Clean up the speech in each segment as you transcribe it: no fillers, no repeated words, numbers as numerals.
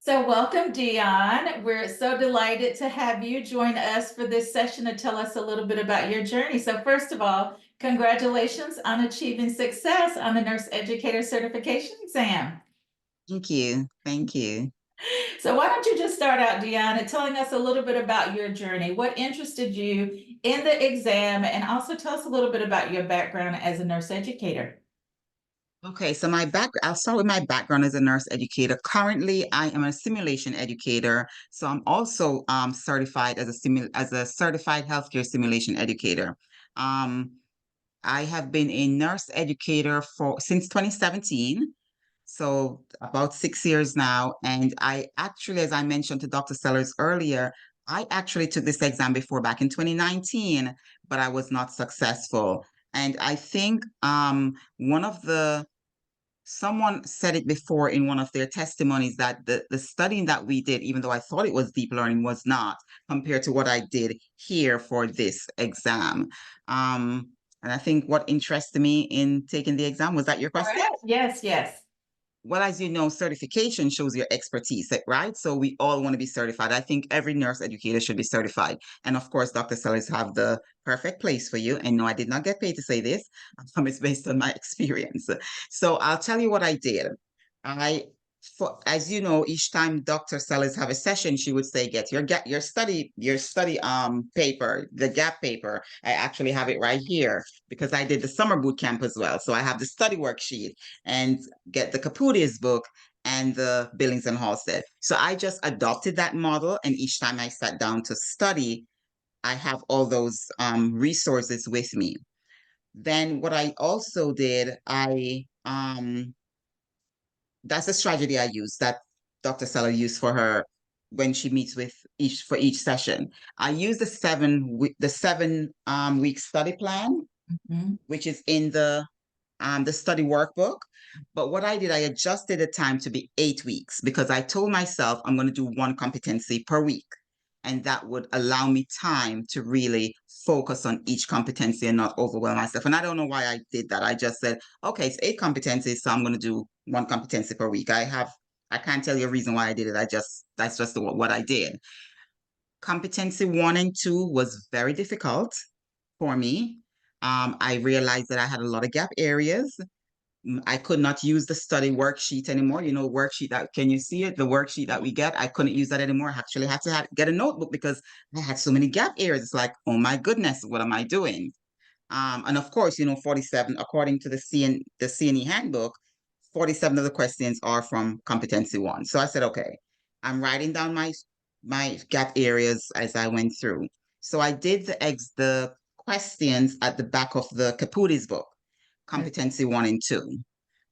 So welcome, Dion. We're so delighted to have you join us for this session to tell us a little bit about your journey. So first of all, congratulations on achieving success on the Nurse Educator Certification exam. Thank you. Thank you. So why don't you just start out, Dion, and telling us a little bit about your journey? What interested you in the exam? And also tell us a little bit about your background as a nurse educator. Okay, so I'll start with my background as a nurse educator. Currently, I am a simulation educator. So I'm also certified as a certified healthcare simulation educator. Um, I have been a nurse educator for since 2017, so about 6 years now. And I actually, as I mentioned to Dr. Sellers earlier, I actually took this exam before back in 2019, but I was not successful. And I think one of the someone said it before in one of their testimonies that the studying that we did, even though I thought it was deep learning, was not compared to what I did here for this exam. And I think what interested me in taking the exam was that your question? Correct. Yes, yes. Well, as you know, certification shows your expertise, right? So we all want to be certified. I think every nurse educator should be certified. And of course, Dr. Sellers have the perfect place for you. And no, I did not get paid to say this. It's based on my experience. So I'll tell you what I did. I, as you know, each time Dr. Sellers have a session, she would say, "Get your study paper, the gap paper." I actually have it right here because I did the summer boot camp as well. So I have the study worksheet and get the Caputi's book and the Billings and Halstead. So I just adopted that model, and each time I sat down to study, I have all those resources with me. Then what I also did, I that's a strategy I use that Dr. Seller used for her when she meets with each session. I use the 7 week study plan, Mhm. which is in the study workbook. But what I did, I adjusted the time to be 8 weeks because I told myself I'm going to do one competency per week. And that would allow me time to really focus on each competency and not overwhelm myself. And I don't know why I did that. I just said, okay, it's 8 competencies, so I'm going to do one competency per week. I can't tell you a reason why I did it. That's just what I did. Competency 1 and 2 was very difficult for me. I realized that I had a lot of gap areas. I could not use the study worksheet anymore. You know, worksheet that can you see it? The worksheet that we get, I couldn't use that anymore. I actually had to get a notebook because I had so many gap areas. It's like, oh my goodness, what am I doing? And of course, 47, according to the CNE handbook, 47 of the questions are from competency 1. So I said, okay, I'm writing down my gap areas as I went through. So I did the questions at the back of the Caputi's book, competency 1 and 2,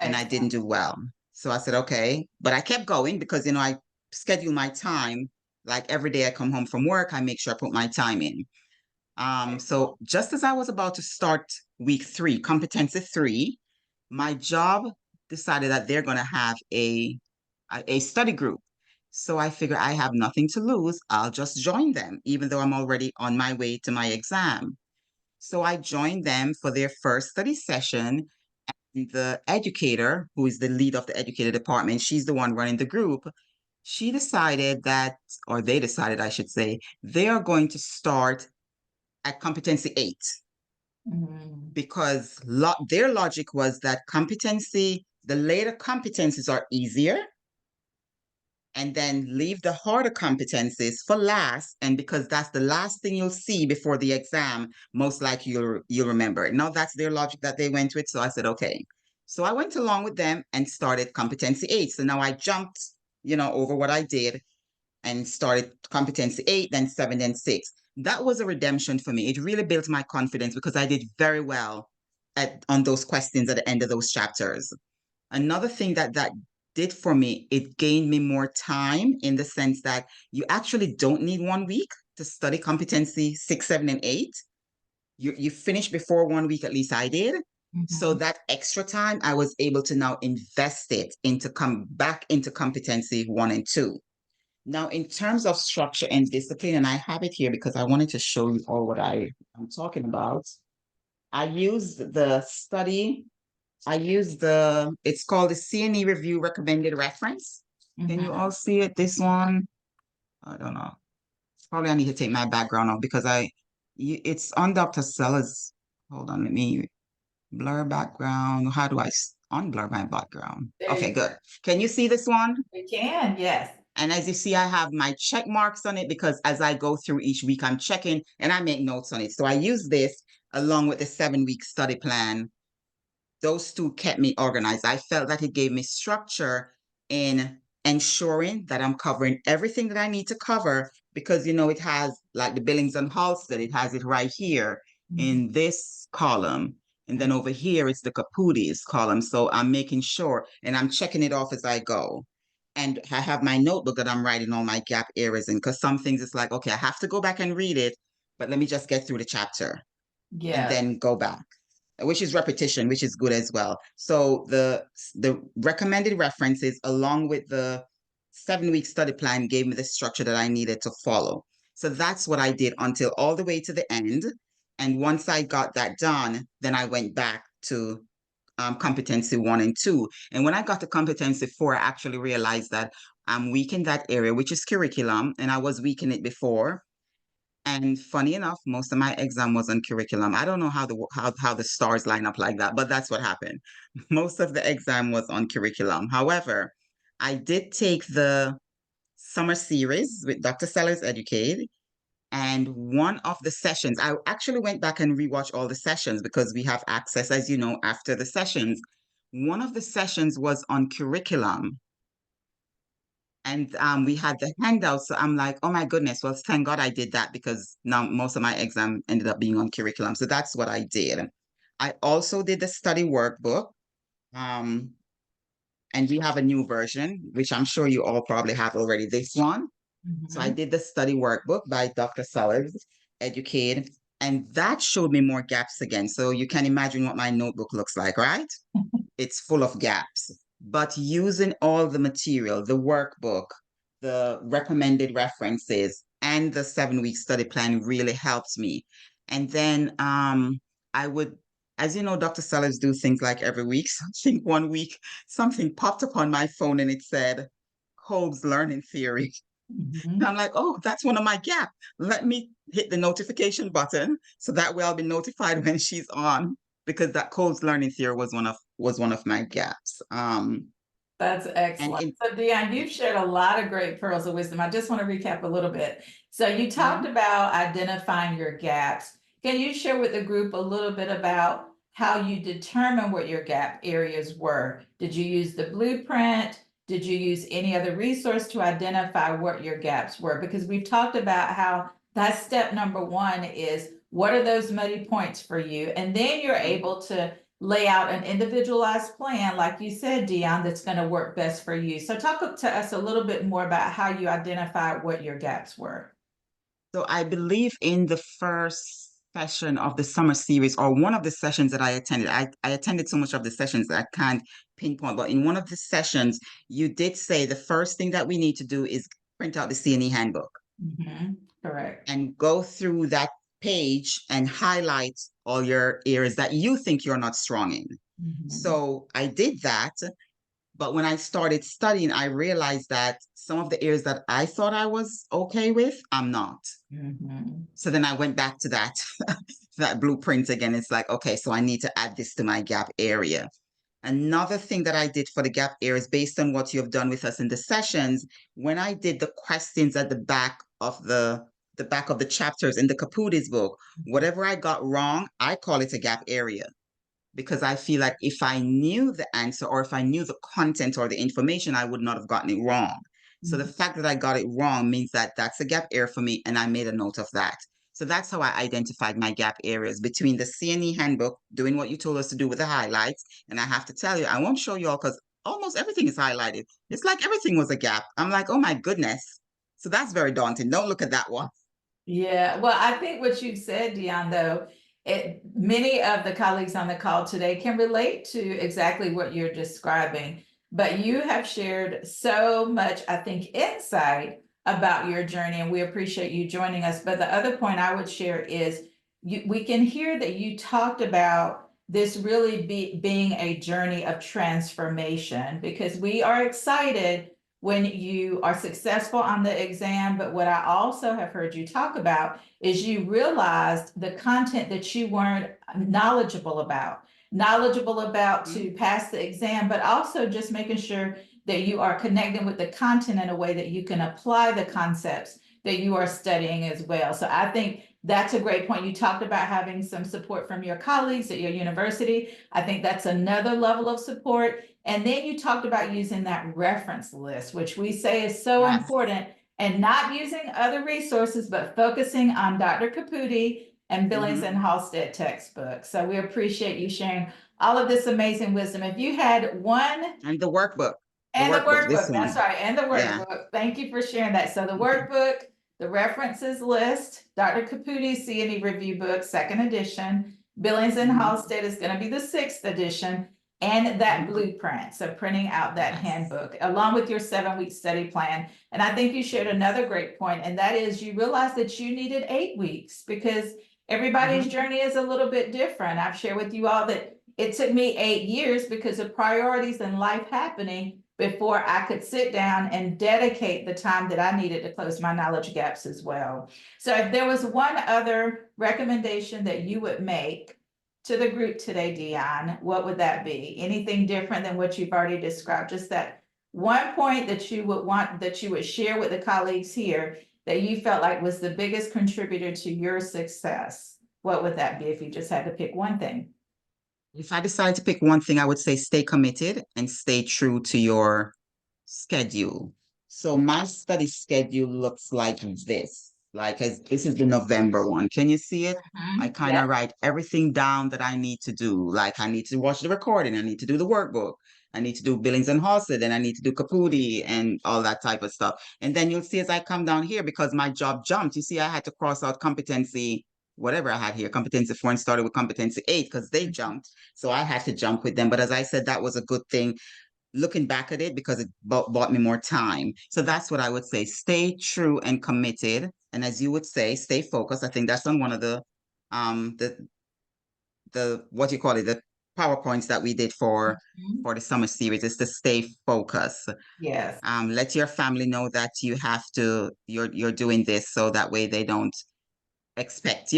and I didn't Excellent. do well. So I said, okay, but I kept going because I schedule my time. Like every day I come home from work, I make sure I put my time in. So just as I was about to start week 3, competency 3, my job decided that they're going to have a study group. So I figure I have nothing to lose. I'll just join them, even though I'm already on my way to my exam. So I joined them for their first study session. The educator, who is the lead of the educator department, she's the one running the group. She decided that, or they decided, I should say, they are going to start at competency 8 Mhm. because their logic was that the later competencies are easier, and then leave the harder competencies for last. And because that's the last thing you'll see before the exam, most likely you'll remember it. Now that's their logic that they went with. So I said, okay. So I went along with them and started competency 8. So now I jumped, over what I did and started competency 8, then 7, then 6. That was a redemption for me. It really built my confidence because I did very well on those questions at the end of those chapters. Another thing that did for me, it gained me more time in the sense that you actually don't need 1 week to study competency 6, 7, and 8. You finish before 1 week, at least I did. So Mhm. that extra time, I was able to now invest it into come back into competency 1 and 2. Now, in terms of structure and discipline, and I have it here because I wanted to show you all what I'm talking about. I used the study. It's called the CNE Review Recommended Reference. Can you Mhm. all see it? This one? I don't know. Probably I need to take my background off because it's on Dr. Sellars. Hold on, let me blur background. How do I unblur my background? There Okay, you go. good. Can you see this one? We can, yes. And as you see, I have my check marks on it because as I go through each week, I'm checking and I make notes on it. So I use this along with the 7-week study plan. Those two kept me organized. I felt that it gave me structure in ensuring that I'm covering everything that I need to cover because, it has like the Billings and Halstead, it has it right here in this column. And then over here, it's the Caputis column. So I'm making sure and I'm checking it off as I go. And I have my notebook that I'm writing all my gap areas in because some things it's like, okay, I have to go back and read it, but let me just get through the chapter and Yeah. then go back, which is repetition, which is good as well. So the recommended references along with the 7-week study plan gave me the structure that I needed to follow. So that's what I did until all the way to the end. And once I got that done, then I went back to competency 1 and 2. And when I got to competency 4, I actually realized that I'm weak in that area, which is curriculum, and I was weak in it before. And funny enough, most of my exam was on curriculum. I don't know how the stars line up like that, but that's what happened. Most of the exam was on curriculum. However, I did take the summer series with Dr. Sellars Educate. And one of the sessions, I actually went back and rewatched all the sessions because we have access, as you know, after the sessions. One of the sessions was on curriculum. And we had the handouts. So I'm like, oh my goodness, well, thank God I did that because now most of my exam ended up being on curriculum. So that's what I did. I also did the study workbook. Um, and we have a new version, which I'm sure you all probably have already, this one. So I did the study workbook by Dr. Sellars Educate, and that showed me more gaps again. So you can imagine what my notebook looks like, right? It's full of gaps. But using all the material, the workbook, the recommended references, and the 7-week study plan really helped me. And then I would, as you know, Dr. Sellers do things like every week. So I think one week something popped up on my phone and it said, Kolb's learning theory. And I'm like, oh, that's one of my gaps. Let me hit the notification button so that way I'll be notified when she's on because that Cole's learning theory was one of my gaps. That's And excellent. in, So Dion, you've shared a lot of great pearls of wisdom. I just want to recap a little bit. So you talked about identifying your gaps. Can you share with the group a little bit about how you determine what your gap areas were? Did you use the blueprint? Did you use any other resource to identify what your gaps were? Because we've talked about how that's step number 1 is what are those muddy points for you? And then you're able to lay out an individualized plan, like you said, Dion, that's going to work best for you. So talk to us a little bit more about how you identified what your gaps were. so I believe in the first session of the summer series or one of the sessions that I attended, I attended so much of the sessions that I can't pinpoint, but in one of the sessions, you did say the first thing that we need to do is print out the CNE handbook. Correct. And go through that page and highlight all your areas that you think you're not strong in. So I did that. But when I started studying, I realized that some of the areas that I thought I was okay with, I'm not. So then I went back to that blueprint again. It's like, okay, so I need to add this to my gap area. Another thing that I did for the gap areas, based on what you have done with us in the sessions, when I did the questions at the back of the chapters in the Caputi's book, whatever I got wrong, I call it a gap area because I feel like if I knew the answer or if I knew the content or the information, I would not have gotten it wrong. So the fact that I got it wrong means that that's a gap area for me, and I made a note of that. So that's how I identified my gap areas between the CNE handbook, doing what you told us to do with the highlights. And I have to tell you, I won't show you all because almost everything is highlighted. It's like everything was a gap. I'm like, oh my goodness. So that's very daunting. Don't look at that one. Yeah, well, I think what you've said, Dion, though, many of the colleagues on the call today can relate to exactly what you're describing. But you have shared so much, I think, insight about your journey, and we appreciate you joining us. But the other point I would share is we can hear that you talked about this really being a journey of transformation because we are excited when you are successful on the exam. But what I also have heard you talk about is you realized the content that you weren't knowledgeable about to pass the exam, but also just making sure that you are connecting with the content in a way that you can apply the concepts that you are studying as well. So I think that's a great point. You talked about having some support from your colleagues at your university. I think that's another level of support. And then you talked about using that reference list, which we say is so important, and not using other resources, but focusing on Dr. Caputi and Billings and Halstead textbooks. So we appreciate you sharing all of this amazing wisdom. If you had one. And the workbook. And the workbook, This one. that's right, and the Yeah. workbook. Thank you for sharing that. So the workbook, the references list, Dr. Caputi's CNE review book, 2nd edition, Billings and Halstead is gonna be the 6th edition, and that blueprint. So printing out that handbook along with your 7-week study plan. And I think you shared another great point, and that is you realized that you needed 8 weeks because everybody's journey is a little bit different. I've shared with you all that it took me 8 years because of priorities and life happening before I could sit down and dedicate the time that I needed to close my knowledge gaps as well. So if there was one other recommendation that you would make to the group today, Dion, what would that be? Anything different than what you've already described? Just that one point that you would share with the colleagues here that you felt like was the biggest contributor to your success. What would that be if you just had to pick one thing? If I decided to pick one thing, I would say stay committed and stay true to your schedule. So my study schedule looks like this. This is the November one. Can you see it? I kind of write everything down that I need to do. Like I need to watch the recording, I need to do the workbook, I need to do Billings and Halstead, and I need to do Caputi and all that type of stuff. And then you'll see as I come down here, because my job jumped, you see I had to cross out competency, whatever I had here, competency 4, and started with competency 8 because they jumped. So I had to jump with them. But as I said, that was a good thing looking back at it because it bought me more time. So that's what I would say. Stay true and committed. And as you would say, stay focused. I think that's on one of the what you call it, the PowerPoints that we did for the summer series, is to stay focused. Yes. Let your family know that you're doing this, so that way they don't expect,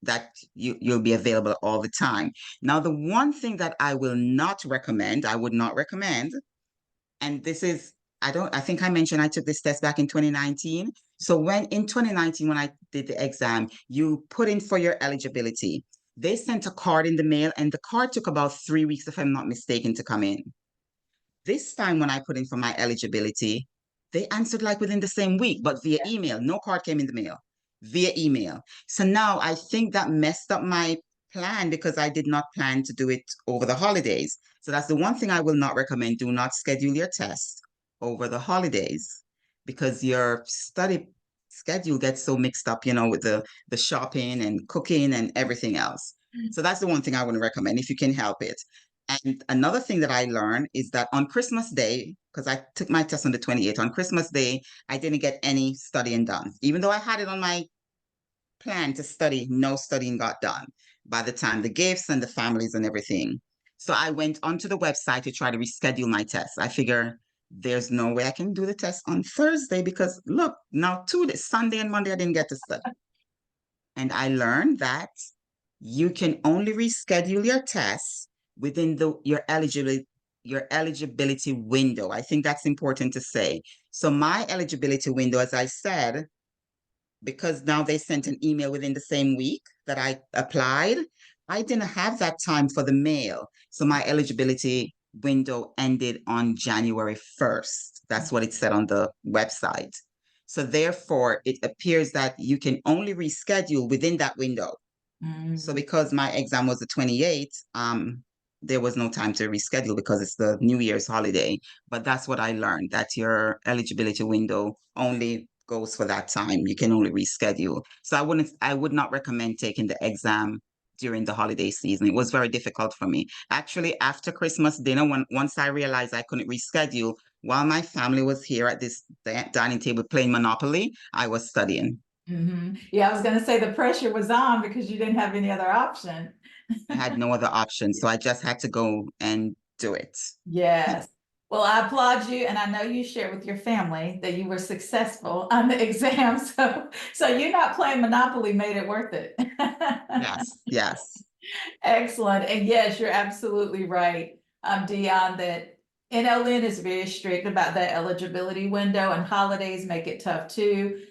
that you'll be available all the time. Now, the one thing that I would not recommend, and this is, I think I mentioned I took this test back in 2019. So in 2019, when I did the exam, you put in for your eligibility. They sent a card in the mail, and the card took about 3 weeks, if I'm not mistaken, to come in. This time when I put in for my eligibility, they answered like within the same week, but via email. No card came in the mail, via email. So now I think that messed up my plan because I did not plan to do it over the holidays. So that's the one thing I will not recommend. Do not schedule your test over the holidays because your study schedule gets so mixed up, with the shopping and cooking and everything else. So that's the one thing I wouldn't recommend if you can help it. And another thing that I learned is that on Christmas Day, because I took my test on the 28th, on Christmas Day, I didn't get any studying done. Even though I had it on my plan to study, no studying got done by the time the gifts and the families and everything. So I went onto the website to try to reschedule my test. I figure there's no way I can do the test on Thursday because look, now 2 days, Sunday and Monday, I didn't get to study. And I learned that you can only reschedule your tests within your eligibility window. I think that's important to say. So my eligibility window, as I said, because now they sent an email within the same week that I applied, I didn't have that time for the mail. So my eligibility window ended on January 1st. That's what it said on the website. So therefore, it appears that you can only reschedule within that window. So because my exam was the 28th, there was no time to reschedule because it's the New Year's holiday. But that's what I learned, that your eligibility window only goes for that time. You can only reschedule. So I would not recommend taking the exam during the holiday season. It was very difficult for me. Actually, after Christmas dinner, once I realized I couldn't reschedule, while my family was here at this dining table playing Monopoly, I was studying. Yeah, I was going to say the pressure was on because you didn't have any other option. I had no other option, so I just had to go and do it. Yes. Well, I applaud you, and I know you shared with your family that you were successful on the exam. So you not playing Monopoly made it worth it. Yes, yes. Excellent. And yes, you're absolutely right, Dion, that NLN is very strict about that eligibility window, and holidays make it tough too.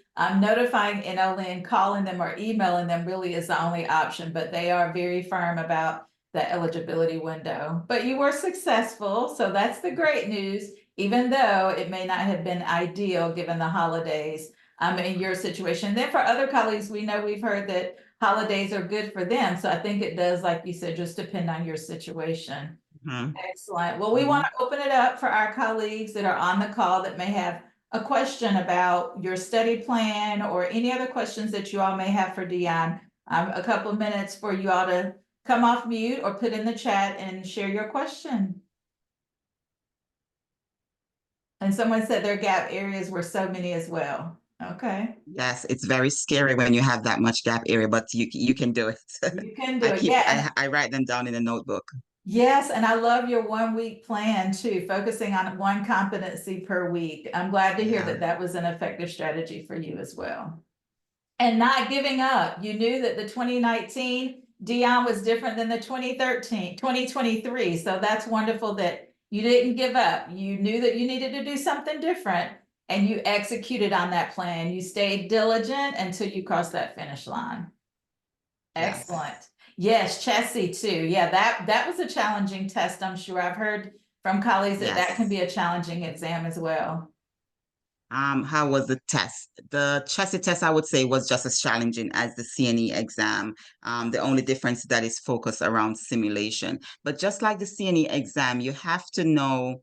Notifying NLN, calling them or emailing them really is the only option, but they are very firm about the eligibility window. But you were successful, so that's the great news, even though it may not have been ideal given the holidays in your situation. Then for other colleagues, we know we've heard that holidays are good for them. So I think it does, like you said, just depend on your situation. Mhm, Excellent. Well, we want mhm. to open it up for our colleagues that are on the call that may have a question about your study plan or any other questions that you all may have for Dion. A couple of minutes for you all to come off mute or put in the chat and share your question. And someone said their gap areas were so many as well. Okay. Yes, it's very scary when you have that much gap area, but you can do it. You can do I it. keep Yeah. And I write them down in a notebook. yes, and I love your 1 week plan too, focusing on one competency per week. I'm glad to hear Yeah. that that was an effective strategy for you as well. And not giving up. You knew that the 2019 Dion was different than the 2013, 2023. So that's wonderful that you didn't give up. You knew that you needed to do something different and you executed on that plan. You stayed diligent until you crossed that finish line. Yes. Excellent. Yes, Chessie too. Yeah, that was a challenging test, I'm sure. I've heard from colleagues that that can Yes. be a challenging exam as well. How was the test? The Chessie test, I would say, was just as challenging as the CNE exam. The only difference that is focused around simulation. But just like the CNE exam, you have to know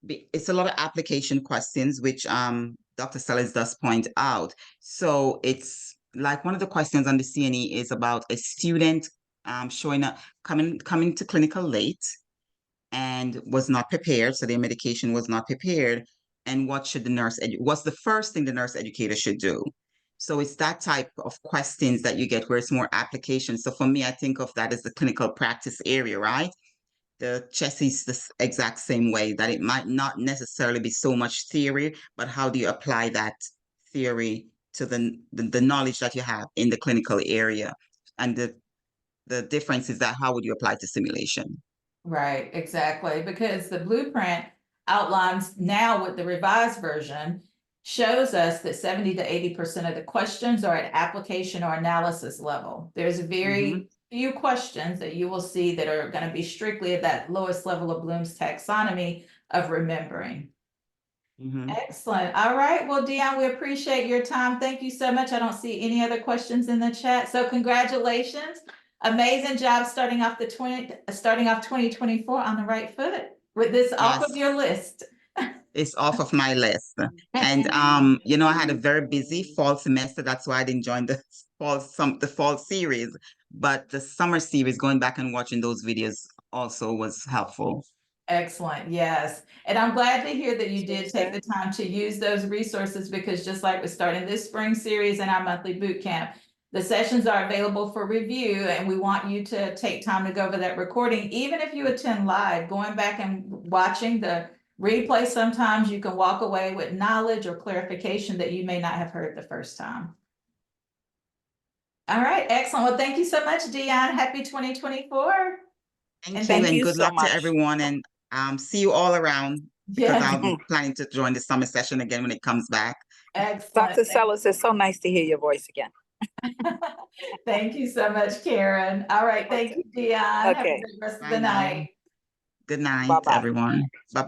it's a lot of application questions, which Dr. Sellars does point out. So it's like one of the questions on the CNE is about a student showing up, coming to clinical late and was not prepared, so their medication was not prepared. And what should what's the first thing the nurse educator should do? So it's that type of questions that you get where it's more application. So for me, I think of that as the clinical practice area, right? The chess is the exact same way, that it might not necessarily be so much theory, but how do you apply that theory to the knowledge that you have in the clinical area? And the difference is that how would you apply to simulation? Right, exactly. Because the blueprint outlines now with the revised version shows us that 70 to 80% of the questions are at application or analysis level. There's Mm-hmm, very few questions that you will see that are going to be strictly at that lowest level of Bloom's taxonomy of remembering. mm-hmm. Excellent. All right. Well, Dion, we appreciate your time. Thank you so much. I don't see any other questions in the chat. So congratulations. Amazing job starting off 2024 on the right foot with this off of Yes, your list. it's off of my list. And I had a very busy fall semester. That's why I didn't join the fall series. But the summer series, going back and watching those videos also was helpful. Excellent. Yes. And I'm glad to hear that you did take the time to use those resources because just like we're starting this spring series and our monthly boot camp, the sessions are available for review and we want you to take time to go over that recording. Even if you attend live, going back and watching the replay, sometimes you can walk away with knowledge or clarification that you may not have heard the first time. All right. Excellent. Well, thank you so much, Dion. Happy 2024. Thank And you Thank and you good so luck to much. everyone, and see you all around because yes, I'll be planning to join the summer session again when it comes back. excellent. Dr. Sellers, it's so nice to hear your voice again. Thank you so much, Karen. All right. Thank Okay. you, Dion. Have a Okay. great rest of Bye the now. night. Good night, Bye-bye. everyone. Bye.